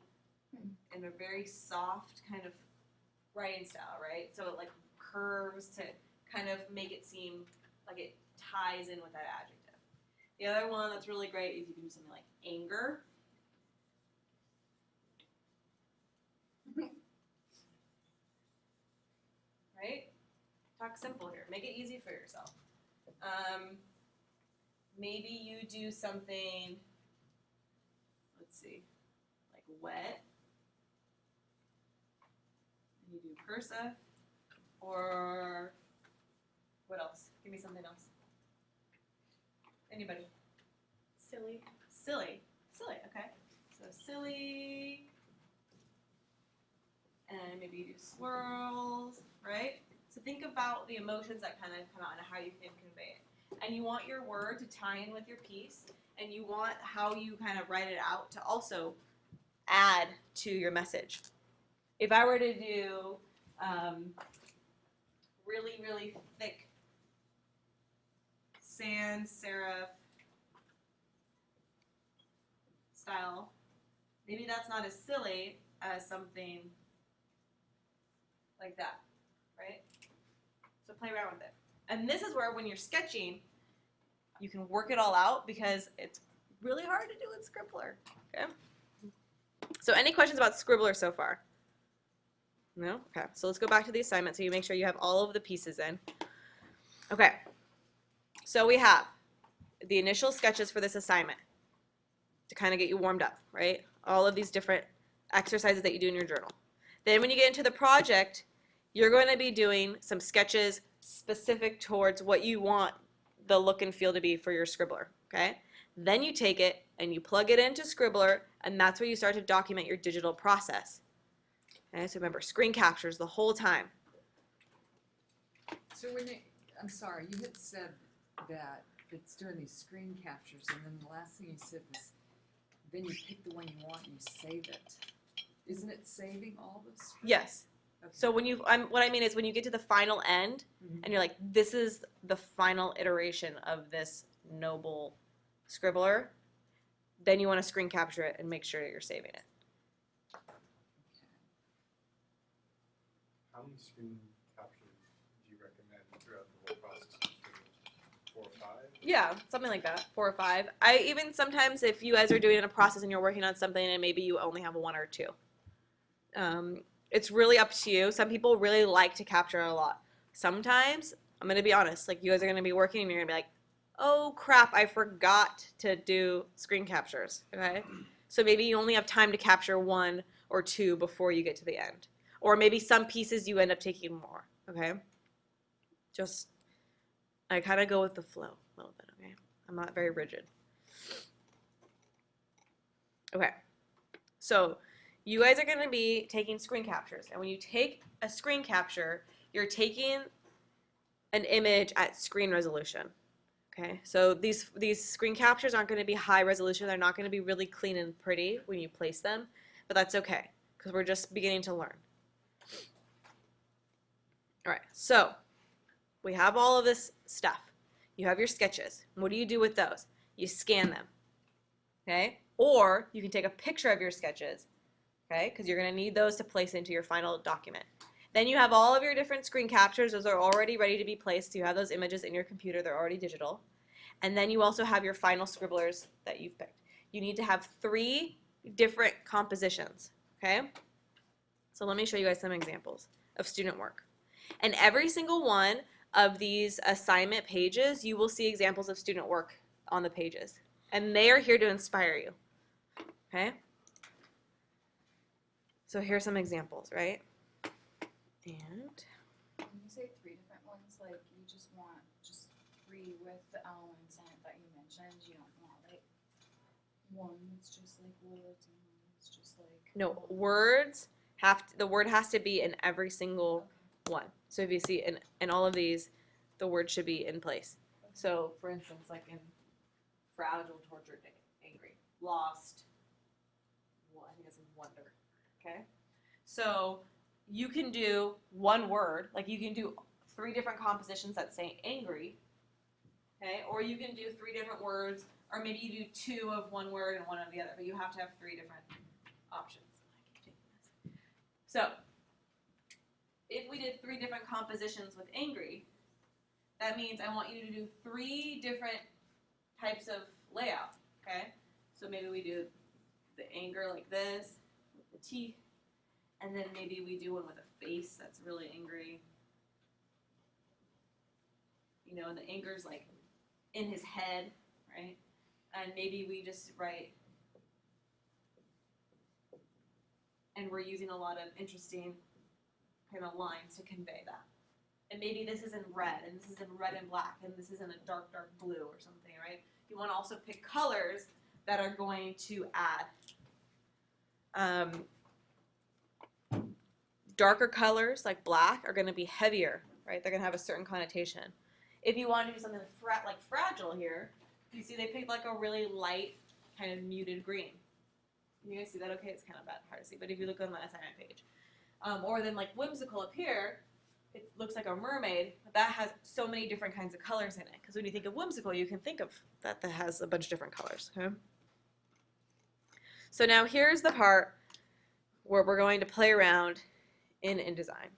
in a very soft kind of writing style, right? So it like curves to kind of make it seem like it ties in with that adjective. The other one that's really great is you can do something like anger. Right? Talk simple here. Make it easy for yourself. Maybe you do something, let's see, like wet. And you do cursive. Or what else? Give me something else. Anybody? Silly. Silly. Silly, okay. So silly. And maybe you do swirls, right? So think about the emotions that kind of come out and how you can convey it. And you want your word to tie in with your piece, and you want how you kind of write it out to also add to your message. If I were to do really, really thick sans serif style, maybe that's not as silly as something like that, right? So play around with it. And this is where when you're sketching, you can work it all out because it's really hard to do in Scribbler, okay? So any questions about Scribbler so far? No? Okay, so let's go back to the assignment so you make sure you have all of the pieces in. Okay, so we have the initial sketches for this assignment to kind of get you warmed up, right? All of these different exercises that you do in your journal. Then when you get into the project, you're going to be doing some sketches specific towards what you want the look and feel to be for your Scribbler, okay? Then you take it and you plug it into Scribbler, and that's where you start to document your digital process. Okay, so remember, screen captures the whole time. So when you, I'm sorry, you had said that it's doing these screen captures, and then the last thing you said was, then you pick the one you want and you save it. Isn't it saving all this? Yes. Okay. So when you, what I mean is when you get to the final end, and you're like, this is the final iteration of this noble Scribbler, then you want to screen capture it and make sure that you're saving it. How many screen captures do you recommend throughout the whole process? 4 or 5? Yeah, something like that, 4 or 5. I even sometimes, if you guys are doing a process and you're working on something and maybe you only have 1 or 2. It's really up to you. Some people really like to capture a lot. Sometimes, I'm going to be honest, like you guys are going to be working and you're going to be like, oh crap, I forgot to do screen captures, okay? So maybe you only have time to capture 1 or 2 before you get to the end. Or maybe some pieces you end up taking more, okay? Just, I kind of go with the flow a little bit, okay? I'm not very rigid. Okay, so you guys are gonna be taking screen captures. And when you take a screen capture, you're taking an image at screen resolution, okay? So these screen captures aren't gonna be high resolution. They're not gonna be really clean and pretty when you place them, but that's okay, because we're just beginning to learn. All right, so we have all of this stuff. You have your sketches. What do you do with those? You scan them, okay? Or you can take a picture of your sketches, okay? Because you're going to need those to place into your final document. Then you have all of your different screen captures. Those are already ready to be placed. You have those images in your computer. They're already digital. And then you also have your final Scribblers that you've picked. You need to have 3 different compositions, okay? So let me show you guys some examples of student work. And every single one of these assignment pages, you will see examples of student work on the pages. And they are here to inspire you, okay? So here's some examples, right? And When you say 3 different ones, like you just want just 3 with the elements in it that you mentioned, you don't want like one that's just like words and one that's just like no, words the word has to be in every single one. So if you see in all of these, the word should be in place. So for instance, like in fragile, tortured, angry, lost, well, I think it's wonder, okay? So you can do one word, like you can do 3 different compositions that say angry, okay? Or you can do 3 different words, or maybe you do 2 of one word and 1 of the other, but you have to have 3 different options. I keep taking this. So if we did 3 different compositions with angry, that means I want you to do 3 different types of layout, okay? So maybe we do the anger like this, with the teeth, and then maybe we do one with a face that's really angry. You know, and the anger's like in his head, right? And maybe we just write, and we're using a lot of interesting kind of lines to convey that. And maybe this is in red, and this is in red and black, and this is in a dark, dark blue or something, right? You want to also pick colors that are going to add. Darker colors, like black, are going to be heavier right? They're gonna have a certain connotation. If you want to do something like fragile here, you see they picked like a really light, kind of muted green. You guys see that okay? It's kind of hard to see, but if you look on the assignment page. Or then like whimsical up here, it looks like a mermaid, but that has so many different kinds of colors in it. Because when you think of whimsical, you can think of that has a bunch of different colors, okay? So now here's the part where we're going to play around in InDesign,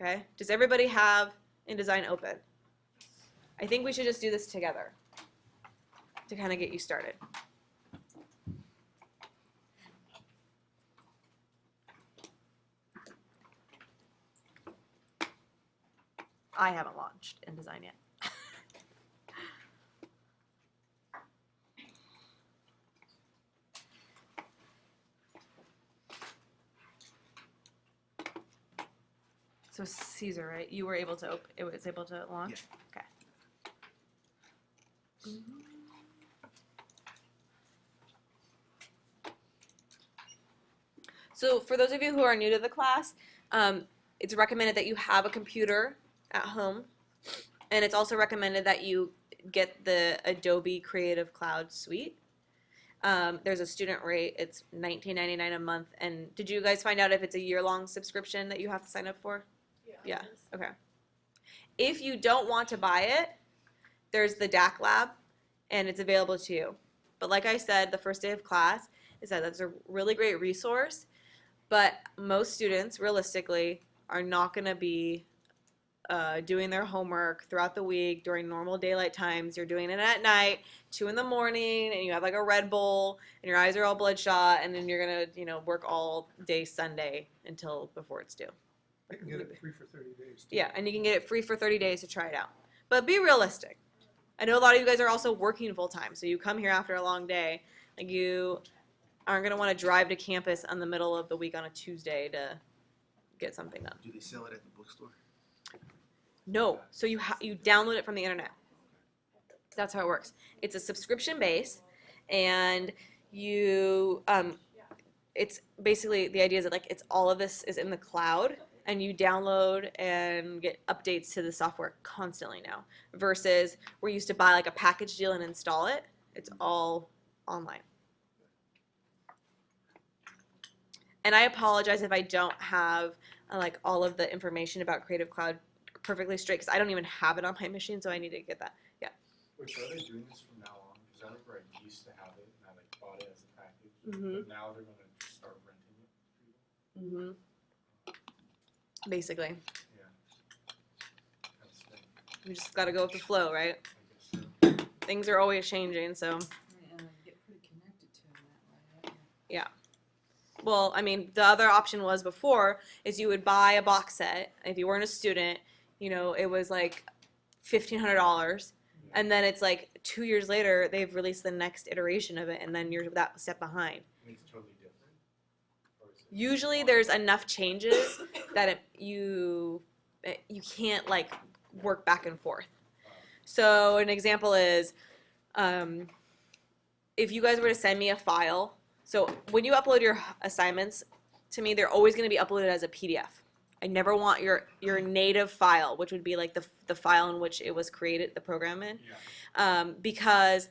okay? Does everybody have InDesign open? I think we should just do this together to kind of get you started. I haven't launched InDesign yet. So Caesar, right? You were able to it was able to launch? Okay. So for those of you who are new to the class, it's recommended that you have a computer at home, and it's also recommended that you get the Adobe Creative Cloud Suite. There's a student rate, it's $19.99 a month, and did you guys find out if it's a year-long subscription that you have to sign up for? Yeah, okay. If you don't want to buy it, there's the DAC Lab, and it's available to you. But like I said, the first day of class is that that's a really great resource, but most students, realistically, are not going to be doing their homework throughout the week during normal daylight times. You're doing it at night, 2 in the morning, and you have like a Red Bull, and your eyes are all bloodshot, and then you're going to, work all day Sunday until before it's due. I can get it free for 30 days. too. Yeah, and you can get it free for 30 days to try it out. But be realistic. I know a lot of you guys are also working full time, so you come here after a long day. Like you aren't going to want to drive to campus on the middle of the week on a Tuesday to get something done. Do they sell it at the bookstore? No, so you download it from the internet. That's how it works. It's a subscription base, and you it's basically the idea is that like it's all of this is in the cloud. And you download and get updates to the software constantly now. Versus we're used to buy like a package deal and install it. It's all online. And I apologize if I don't have like all of the information about Creative Cloud perfectly straight because I don't even have it on my machine, so I need to get that. Yeah. Wait, so are they doing this from now on? Because I remember I used to have it and I like bought it as a package, Mhm. but now they're gonna just start renting it for people. Mhm. Basically, Yeah. That's like, we just got to go with the flow, right? I guess so. Things are always changing, so. And get pretty connected to them that way, don't you? Well, I mean, the other option was before is you would buy a box set. If you weren't a student, it was like $1,500, and then it's like 2 years later they've released the next iteration of it, and then you're that step behind. And it's totally different? Or is it Usually, there's enough changes that you can't like work back and forth. So an example is, if you guys were to send me a file. So when you upload your assignments to me, they're always going to be uploaded as a PDF. I never want your native file, which would be like the file in which it was created, the program in. Yeah. Because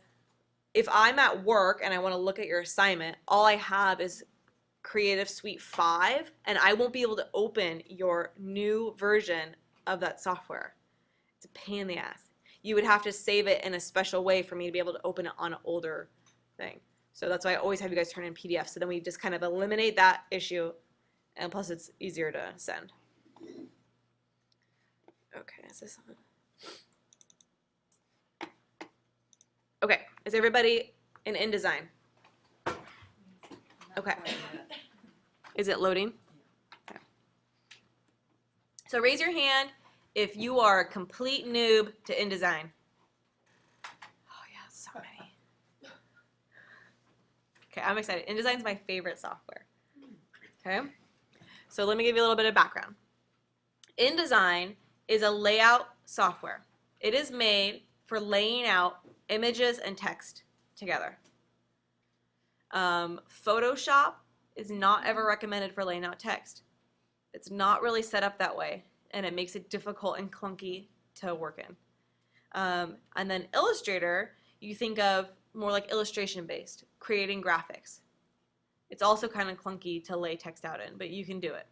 if I'm at work and I want to look at your assignment, all I have is Creative Suite 5, and I won't be able to open your new version of that software. It's a pain in the ass. You would have to save it in a special way for me to be able to open it on an older thing. So that's why I always have you guys turn in PDFs. So then we just kind of eliminate that issue, and plus it's easier to send. Okay, is this on? Okay, is everybody in InDesign? Not Okay. quite yet. Is it loading? Okay. So raise your hand if you are a complete noob to InDesign. Oh yeah, so many. Okay, I'm excited. InDesign's my favorite software. Okay, so let me give you a little bit of background. InDesign is a layout software. It is made for laying out images and text together. Photoshop is not ever recommended for laying out text. It's not really set up that way. and it makes it difficult and clunky to work in. And then Illustrator, you think of more like illustration based, creating graphics. It's also kind of clunky to lay text out in, but you can do it.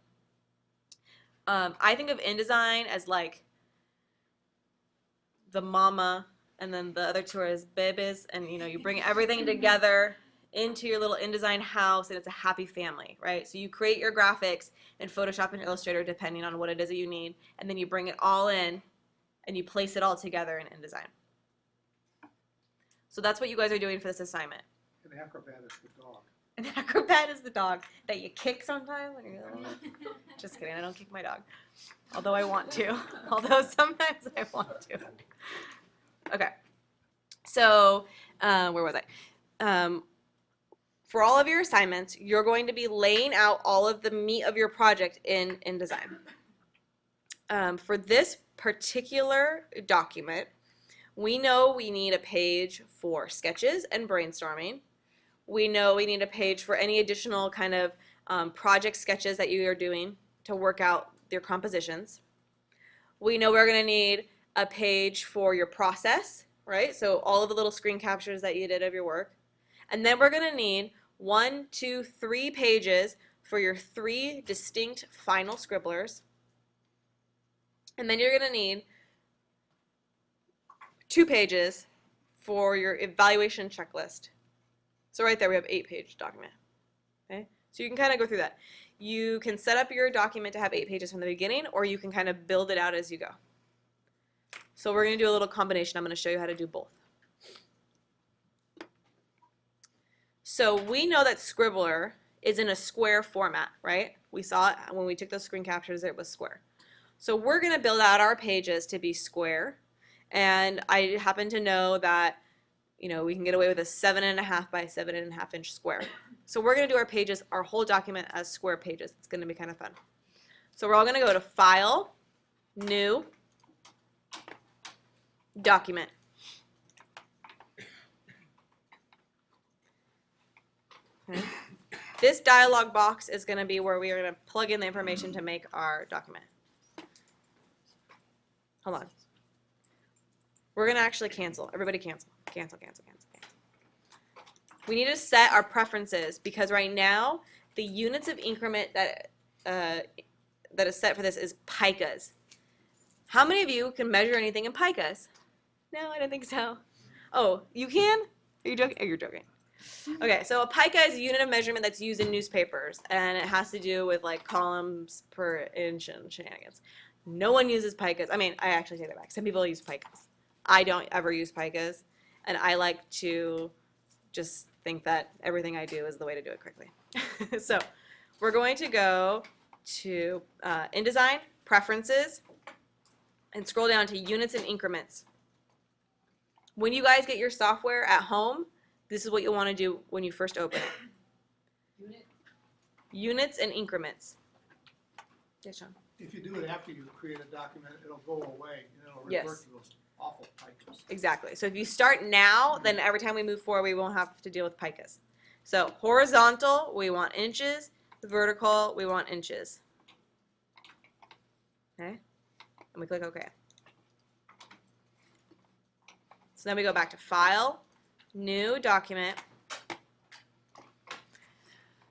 I think of InDesign as like the mama, and then the other two are as babies, and you bring everything together into your little InDesign house, and it's a happy family, right? So you create your graphics in Photoshop and Illustrator depending on what it is that you need, and then you bring it all in and you place it all together in InDesign. So that's what you guys are doing for this assignment. An Acrobat is the dog. An Acrobat is the dog that you kick sometimes when you're little. Just kidding, I don't kick my dog. Although I want to. Although sometimes I want to. Okay. So, where was I? For all of your assignments, you're going to be laying out all of the meat of your project in InDesign. For this particular document, we know we need a page for sketches and brainstorming. We know we need a page for any additional kind of project sketches that you are doing to work out your compositions. We know we're going to need a page for your process, right? So all of the little screen captures that you did of your work. And then we're going to need 1, 2, 3 pages for your 3 distinct final scribblers. And then you're going to need 2 pages for your evaluation checklist. So right there we have 8-page document. Okay? So you can kind of go through that. You can set up your document to have 8 pages from the beginning, or you can kind of build it out as you go. So we're going to do a little combination. I'm going to show you how to do both. So we know that Scribbler is in a square format, right? We saw it when we took those screen captures, it was square. So we're going to build out our pages to be square. And I happen to know that we can get away with a 7.5 by 7.5 inch square. So we're going to do our pages, our whole document as square pages. It's going to be kind of fun. So we're all going to go to File, New, Document. Okay. This dialog box is going to be where we are going to plug in the information to make our document. Hold on. We're going to actually cancel. Everybody cancel. Cancel, cancel, cancel, cancel. We need to set our preferences because right now the units of increment that is set for this is picas. How many of you can measure anything in picas? No, I don't think so. Oh, you can? Are you joking? Oh, you're joking. Okay, so a pica is a unit of measurement that's used in newspapers, and it has to do with like columns per inch and shenanigans. No one uses picas. I mean, I actually take that back. Some people use picas. I don't ever use picas, and I like to just think that everything I do is the way to do it quickly. So we're going to go to InDesign, Preferences, and scroll down to Units and Increments. When you guys get your software at home, this is what you'll want to do when you first open it. Unit? Units and increments. Yes, Sean? If you do it after you create a document, it'll go away and it'll Yes. revert to those awful picas. Exactly. So if you start now, then every time we move forward, we won't have to deal with picas. So horizontal, we want inches. Vertical, we want inches. Okay? And we click OK. So then we go back to File, New Document.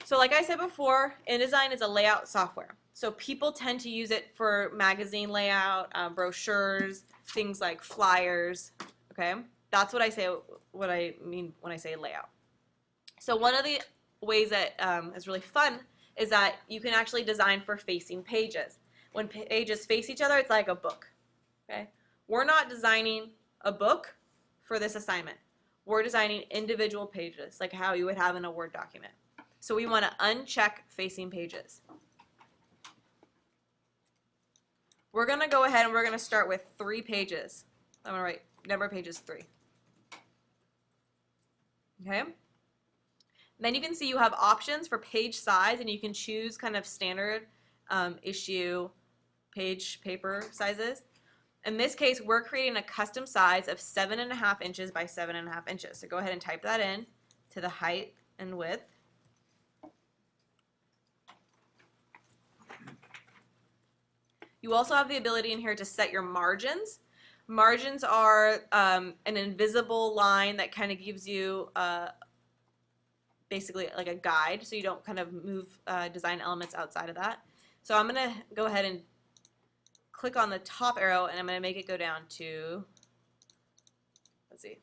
So like I said before, InDesign is a layout software. So people tend to use it for magazine layout, brochures, things like flyers, okay? That's what I mean when I say layout. So one of the ways that is really fun is that you can actually design for facing pages. When pages face each other, it's like a book, okay? We're not designing a book for this assignment. We're designing individual pages, like how you would have in a Word document. So we want to uncheck facing pages. We're going to go ahead and we're going to start with 3 pages. I'm going to write number of pages 3. Okay? Then you can see you have options for page size, and you can choose kind of standard issue page paper sizes. In this case, we're creating a custom size of 7.5 inches by 7.5 inches. So go ahead and type that in to the height and width. You also have the ability in here to set your margins. Margins are an invisible line that kind of gives you basically like a guide, so you don't kind of move design elements outside of that. So I'm going to go ahead and click on the top arrow, and I'm going to make it go down to, let's see,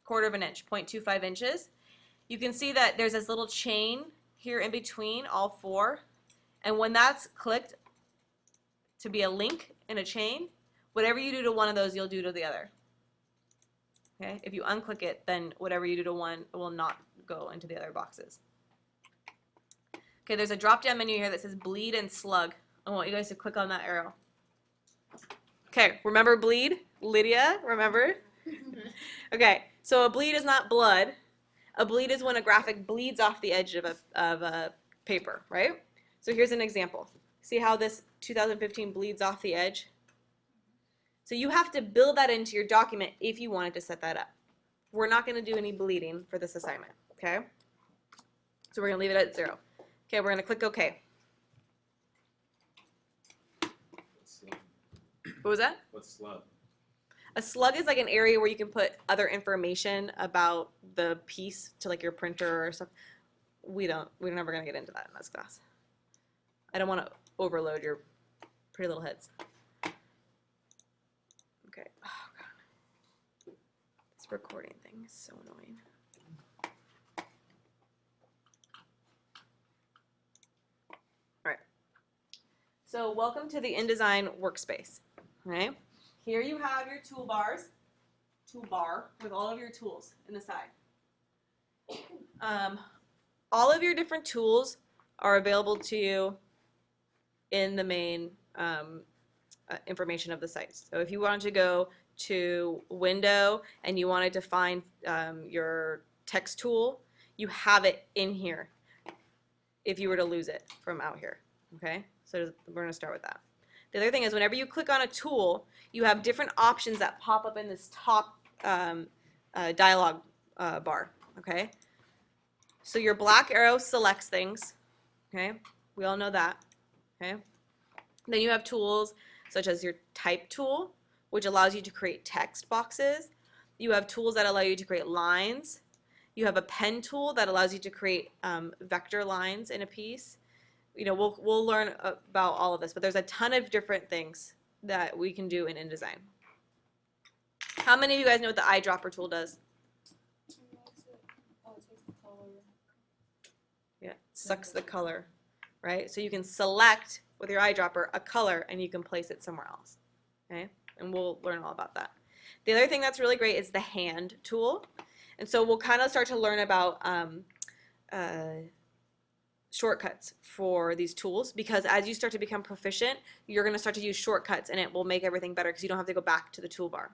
1/4 inch, 0.25 inches. You can see that there's this little chain here in between all four, and when that's clicked to be a link in a chain, whatever you do to one of those, you'll do to the other. Okay? If you unclick it, then whatever you do to one will not go into the other boxes. Okay, there's a drop-down menu here that says bleed and slug. I want you guys to click on that arrow. Okay, remember bleed? Lydia, remember? Okay, so a bleed is not blood. A bleed is when a graphic bleeds off the edge of a paper, right? So here's an example. See how this 2015 bleeds off the edge? So you have to build that into your document if you wanted to set that up. We're not going to do any bleeding for this assignment, okay? So we're going to leave it at 0. Okay, we're going to click OK. What was that? What's slug? A slug is like an area where you can put other information about the piece to like your printer or stuff. We're never going to get into that in this class. I don't want to overload your pretty little heads. Okay. Oh, God. This recording thing is so annoying. All right. So welcome to the InDesign workspace. All right. Here you have your toolbar with all of your tools in the side. All of your different tools are available to you in the main information of the site. So if you wanted to go to Window and you wanted to find your text tool, you have it in here if you were to lose it from out here. Okay, so we're going to start with that. The other thing is whenever you click on a tool, you have different options that pop up in this top dialog bar. Okay, so your black arrow selects things. Okay, we all know that. Okay, then you have tools such as your type tool, which allows you to create text boxes. You have tools that allow you to create lines. You have a pen tool that allows you to create vector lines in a piece. You know, we'll learn about all of this, but there's a ton of different things that we can do in InDesign. How many of you guys know what the eyedropper tool does? Oh, it takes the color. Yeah, sucks the color, right? So you can select with your eyedropper a color and you can place it somewhere else, okay? And we'll learn all about that. The other thing that's really great is the hand tool. And so we'll kind of start to learn about shortcuts for these tools, because as you start to become proficient, you're going to start to use shortcuts and it will make everything better because you don't have to go back to the toolbar.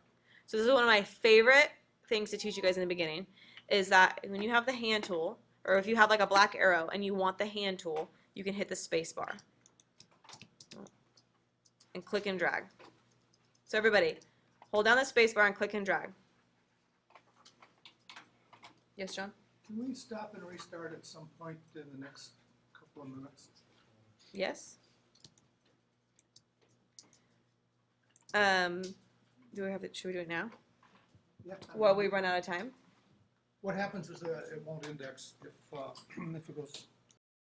So this is one of my favorite things to teach you guys in the beginning, is that when you have the hand tool, or if you have like a black arrow and you want the hand tool, you can hit the space bar and click and drag. So everybody, hold down the space bar and click and drag. Yes, John? Can we stop and restart at some point in the next couple of minutes? Yes? Do we have it? Should we do it now? Yeah. While we run out of time? What happens is it won't index if it goes